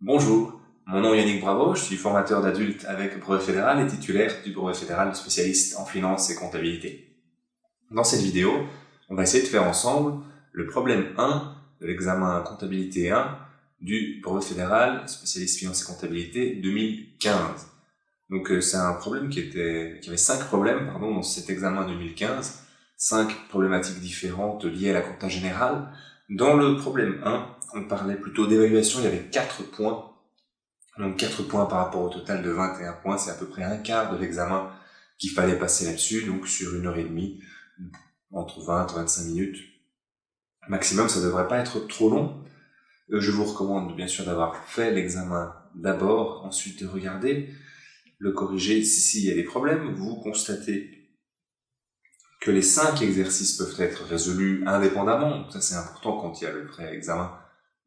Bonjour, mon nom est Yannick Bravo, je suis formateur d'adultes avec brevet fédéral et titulaire du brevet fédéral de spécialiste en finance et comptabilité. Dans cette vidéo, on va essayer de faire ensemble le problème 1 de l'examen comptabilité 1 du brevet fédéral spécialiste finance et comptabilité 2015. Donc c'est un problème qui avait 5 problèmes dans cet examen 2015, 5 problématiques différentes liées à la compta générale. Dans le problème 1, on parlait plutôt d'évaluation, il y avait 4 points. Donc 4 points par rapport au total de 21 points, c'est à peu près un quart de l'examen qu'il fallait passer là-dessus, donc sur 1h30, entre 20 et 25 minutes. Maximum, ça devrait pas être trop long. Je vous recommande bien sûr d'avoir fait l'examen d'abord, ensuite de regarder, le corriger s'il y a des problèmes. Vous constatez que les 5 exercices peuvent être résolus indépendamment, donc ça c'est important quand il y a le vrai examen,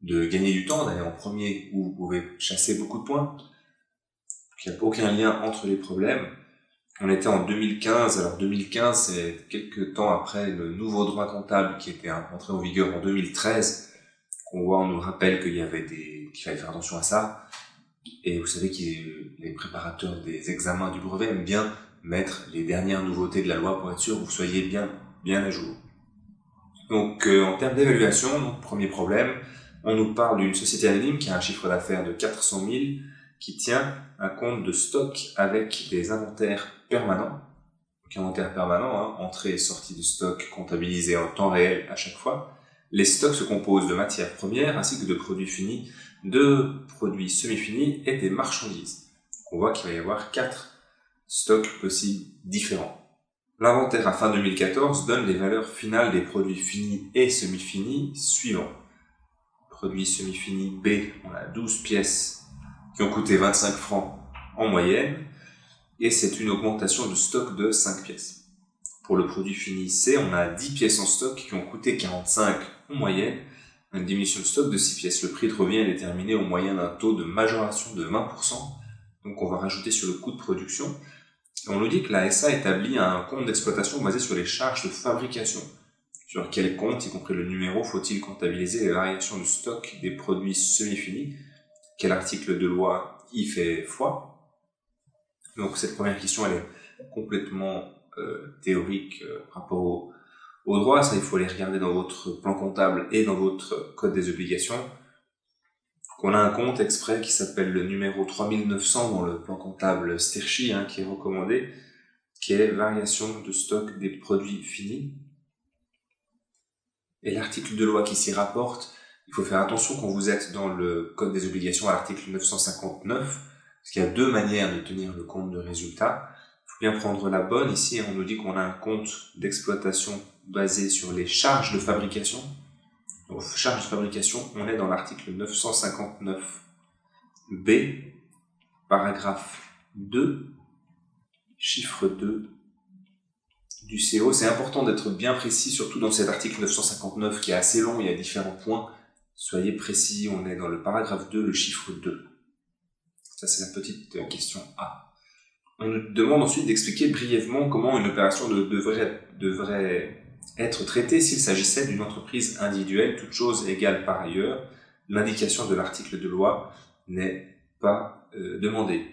de gagner du temps, d'aller en premier où vous pouvez chasser beaucoup de points. Il n'y a aucun lien entre les problèmes. On était en 2015, alors 2015 c'est quelques temps après le nouveau droit comptable qui était entré en vigueur en 2013, on nous rappelle qu'il fallait faire attention à ça. Et vous savez que les préparateurs des examens du brevet aiment bien mettre les dernières nouveautés de la loi pour être sûr que vous soyez bien à jour. Donc en termes d'évaluation, premier problème, on nous parle d'une société anonyme qui a un chiffre d'affaires de 400 000, qui tient un compte de stock avec des inventaires permanents. Donc inventaire permanent, entrée et sortie de stock comptabilisés en temps réel à chaque fois. Les stocks se composent de matières premières ainsi que de produits finis, de produits semi-finis et des marchandises. On voit qu'il va y avoir 4 stocks possibles différents. L'inventaire à fin 2014 donne les valeurs finales des produits finis et semi-finis suivants. Produit semi-fini B, on a 12 pièces qui ont coûté 25 francs en moyenne, et c'est une augmentation de stock de 5 pièces. Pour le produit fini C, on a 10 pièces en stock qui ont coûté 45 en moyenne, une diminution de stock de 6 pièces. Le prix de revient est déterminé au moyen d'un taux de majoration de 20%, donc on va rajouter sur le coût de production. Et on nous dit que la SA établit un compte d'exploitation basé sur les charges de fabrication. Sur quel compte, y compris le numéro, faut-il comptabiliser les variations de stock des produits semi-finis? Quel article de loi y fait foi? Donc cette première question, elle est complètement théorique par rapport au droit. Ça, il faut aller regarder dans votre plan comptable et dans votre code des obligations. On a un compte exprès qui s'appelle le numéro 3900 dans le plan comptable Sterchi, qui est recommandé, qui est variation de stock des produits finis. Et l'article de loi qui s'y rapporte, il faut faire attention quand vous êtes dans le code des obligations à l'article 959, parce qu'il y a 2 manières de tenir le compte de résultat. Il faut bien prendre la bonne. Ici, on nous dit qu'on a un compte d'exploitation basé sur les charges de fabrication. Donc, charges de fabrication, on est dans l'article 959B, paragraphe 2, chiffre 2 du CO. C'est important d'être bien précis, surtout dans cet article 959 qui est assez long, il y a différents points. Soyez précis, on est dans le paragraphe 2, le chiffre 2. Ça, c'est la petite question A. On nous demande ensuite d'expliquer brièvement comment une opération devrait être traitée s'il s'agissait d'une entreprise individuelle, toute chose égale par ailleurs. L'indication de l'article de loi n'est pas demandée.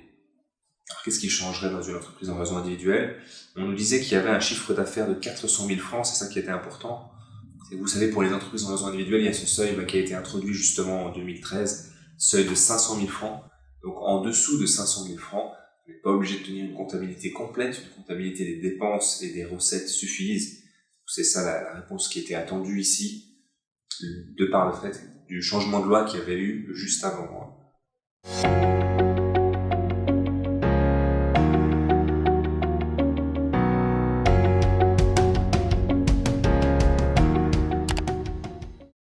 Alors, qu'est-ce qui changerait dans une entreprise en raison individuelle? On nous disait qu'il y avait un chiffre d'affaires de 400 000 francs, c'est ça qui était important. Et vous savez, pour les entreprises en raison individuelle, il y a ce seuil qui a été introduit justement en 2013, seuil de 500 000 francs. Donc en dessous de 500 000 francs, vous n'êtes pas obligé de tenir une comptabilité complète, une comptabilité des dépenses et des recettes suffisent. C'est ça la réponse qui était attendue ici, de par le fait du changement de loi qu'il y avait eu juste avant.